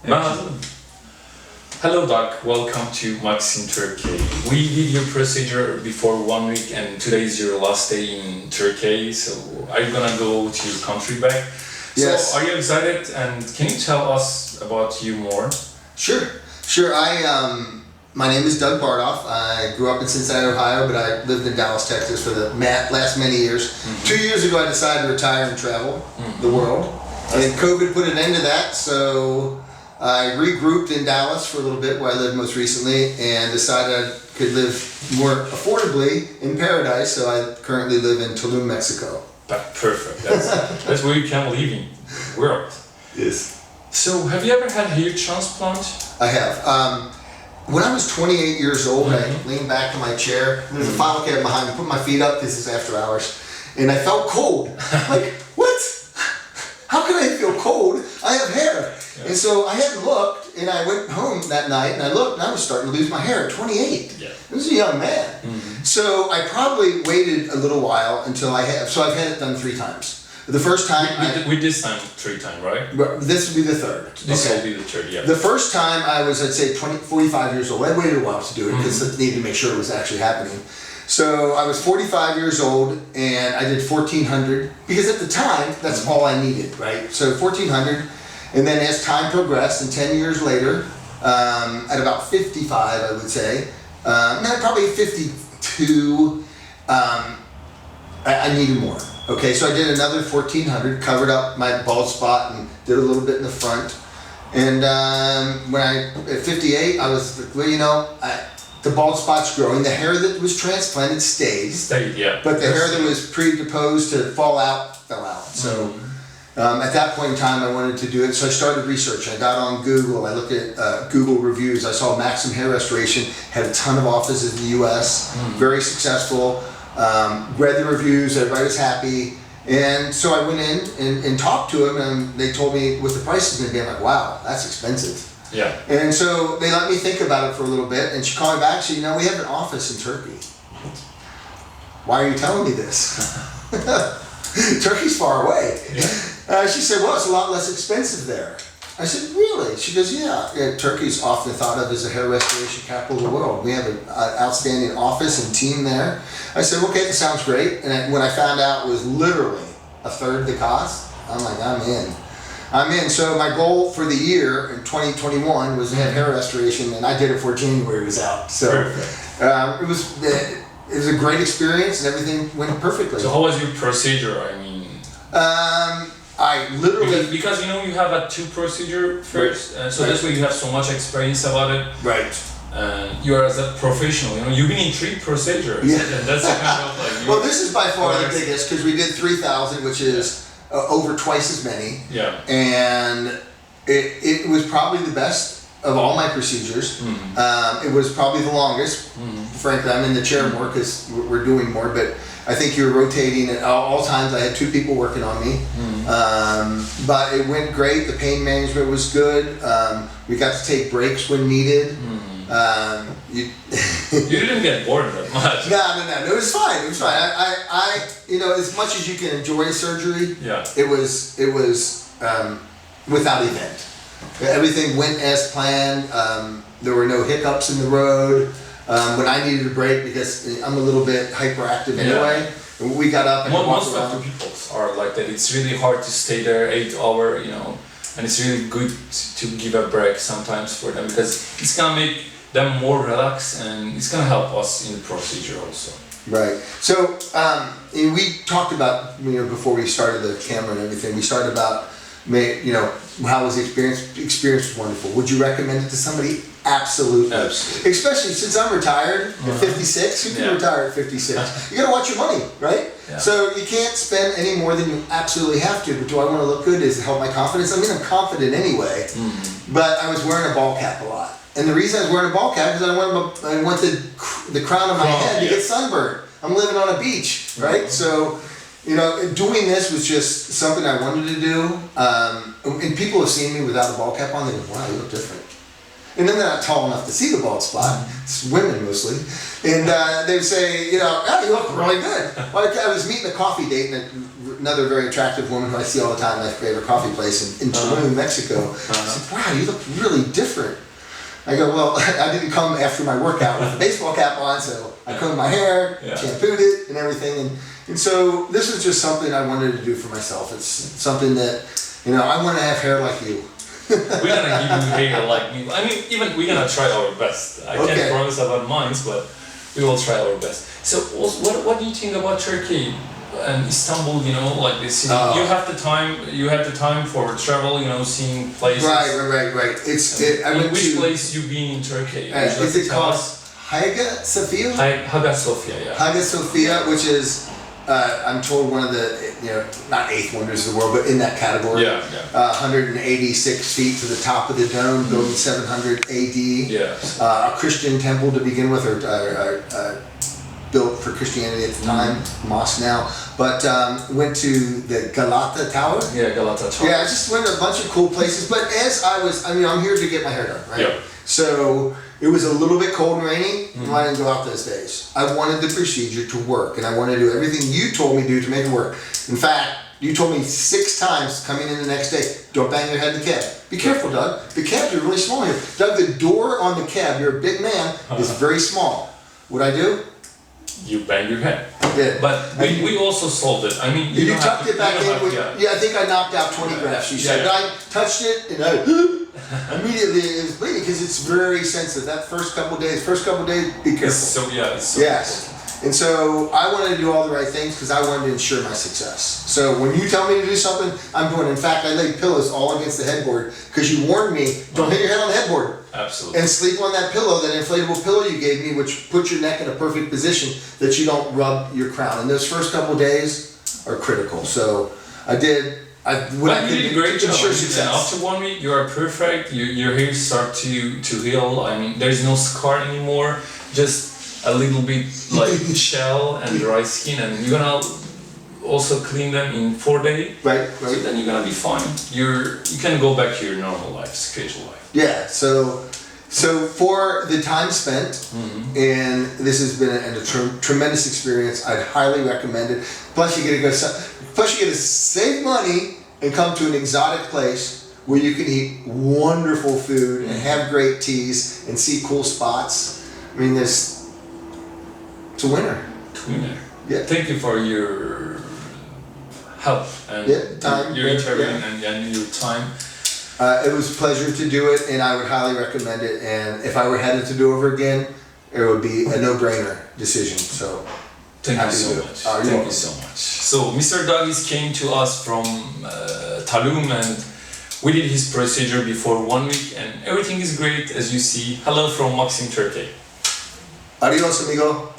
Excellent. Hello Doc, welcome to Maxim Turkey. We did your procedure before 1 week and today is your last day in Turkey, so are you gonna go to your country back? Yes. So are you excited and can you tell us about you more? Sure. My name is Doug Bardoff. I grew up in Cincinnati, Ohio, but I lived in Dallas, Texas for the last many years. Mm-hmm. 2 years ago I decided to retire and travel the world. And COVID put an end to that, so I regrouped in Dallas for a little bit where I lived most recently and decided I could live more affordably in paradise, so I currently live in Tulum, Mexico. Perfect. That's where you can live in the world. Yes. So have you ever had hair transplant? I have. When I was 28 years old, I leaned back in my chair. There's a file cabinet behind me. Put my feet up. This is after hours, and I felt cold. Like, what? How can I feel cold? I have hair. Yeah. And so I hadn't looked, and I went home that night, and I looked, and I was starting to lose my hair at 28. Yeah. I was a young man. So I probably waited a little while until I've had it done 3 times. The first time with this time 3 times, right? This will be the third. This will be the third, yeah. The first time I was, I'd say 45 years old. I waited a while to do it because I needed to make sure it was actually happening. So I was 45 years old and I did 1,400 because at the time, that's all I needed, right? So 1,400, and then as time progressed and 10 years later, at about 55, I would say, probably 52, I needed more. Okay, so I did another 1,400, covered up my bald spot and did a little bit in the front. And at 58, I was like, well, the bald spot's growing. The hair that was transplanted stayed. Yeah. But the hair that was predisposed to fall out, fell out. So at that point in time, I wanted to do it. So I started research. I got on Google. I looked at Google reviews. I saw Maxim Hair Restoration had a ton of offices in the U.S., very successful. Read the reviews, everybody was happy, and so I went in and talked to them, and they told me what the price is going to be. I'm like, wow, that's expensive. Yeah. And so they let me think about it for a little bit, and she called me back. She said, we have an office in Turkey. Why are you telling me this? Turkey's far away. Yeah. She said, well, it's a lot less expensive there. I said, really? She goes, yeah. Turkey's often thought of as the hair restoration capital of the world. We have an outstanding office and team there. I said, okay, that sounds great. And when I found out it was literally a third the cost, I'm like, I'm in. So my goal for the year in 2021 was to have hair restoration, and I did it before January was out. So it was a great experience, and everything went perfectly. So how was your procedure? I mean, I literally because you have a 2 procedure first, so that's why you have so much experience about it. Right. You are as a professional. You've been in 3 procedures. Yeah. And that's the kind of like. Well, this is by far the biggest because we did 3,000, which is over twice as many. Yeah. And it was probably the best of all my procedures. It was probably the longest. Frankly, I'm in the chair more because we're doing more, but I think you're rotating at all times. I had 2 people working on me. But it went great. The pain management was good. We got to take breaks when needed. You didn't get bored that much. No. It was fine. I as much as you can enjoy surgery, it was without event. Everything went as planned. There were no hiccups in the road. When I needed a break because I'm a little bit hyperactive anyway. And we got up and most of the people are like that. It's really hard to stay there 8 hours, and it's really good to give a break sometimes for them because it's gonna make them more relaxed and it's gonna help us in the procedure also. Right. So we talked about before we started the camera and everything. We started about how was the experience? The experience was wonderful. Would you recommend it to somebody? Absolutely. Especially since I'm retired at 56. Who can retire at 56? You gotta watch your money, right? Yeah. So you can't spend any more than you absolutely have to. But do I want to look good? Does it help my confidence? I mean, I'm confident anyway. But I was wearing a ball cap a lot. And the reason I was wearing a ball cap is I want the crown of my head to get sunburned. I'm living on a beach, right? So, doing this was just something I wanted to do. And people have seen me without a ball cap on. They go, wow, you look different. And then they're not tall enough to see the bald spot. It's women mostly. And they say, oh, you look really good. Well, I was meeting a coffee date, and another very attractive woman who I see all the time, my favorite coffee place in Tulum, Mexico. She said, wow, you look really different. I go, well, I didn't come after my workout with a baseball cap on, so I combed my hair, shampooed it, and everything. And so this is just something I wanted to do for myself. It's something that, I want to have hair like you. We're gonna give you hair like me. I mean, even we're gonna try our best. I can't promise about mine, but we will try our best. So, what do you think about Turkey and Istanbul? Like this city. You have the time. You had the time for travel. Seeing places. Right. Which place you been in Turkey? Is it called Hagia Sophia? Hagia Sophia, yeah. Hagia Sophia, which is, I'm told, one of the, not 8 wonders of the world, but in that category. Yeah. 186 feet to the top of the dome, built in 700 AD. Yeah. A Christian temple to begin with, or built for Christianity at the time, mosque now. But went to the Galata Tower. Yeah, Galata Tower. Yeah, I just went to a bunch of cool places. But as I'm here to get my hair done, right? Yeah. So it was a little bit cold and rainy, and I didn't go out those days. I wanted the procedure to work, and I wanted to do everything you told me to do to make it work. In fact, you told me 6 times coming in the next day, don't bang your head in the cab. Be careful, Doug. The cabs are really small here. Doug, the door on the cab, you're a big man, is very small. What'd I do? You banged your head. I did. But we also solved it. I mean, you tucked it back in. I think I knocked out 20 grafts. You said, I touched it, and I immediately it was bleeding because it's very sensitive. That first couple days, be careful. It's so yes. And so I wanted to do all the right things because I wanted to ensure my success. So when you tell me to do something, I'm doing it. In fact, I laid pillows all against the headboard because you warned me, don't hit your head on the headboard. Absolutely. And sleep on that pillow, that inflatable pillow you gave me, which puts your neck in a perfect position that you don't rub your crown. And those first couple days are critical. So I did. You did a great job. And after 1 week, you are perfect. Your hair start to heal. I mean, there's no scar anymore. Just a little bit like shell and dry skin, and you're gonna also clean them in 4 days. Right. So then you're gonna be fine. You can go back to your normal life, schedule life. Yeah. So for the time spent, and this has been a tremendous experience. I'd highly recommend it. Plus, you get to save money and come to an exotic place where you can eat wonderful food and have great teas and see cool spots. I mean, it's a winner. Yeah. Thank you for your help and time. Your interviewing and your time. It was a pleasure to do it, and I would highly recommend it. And if I were headed to do over again, it would be a no-brainer decision. So thank you so much. Thank you so much. So Mr. Dagis came to us from Tulum, and we did his procedure before 1 week, and everything is great as you see. Hello from Maxim, Turkey. Adios, amigo.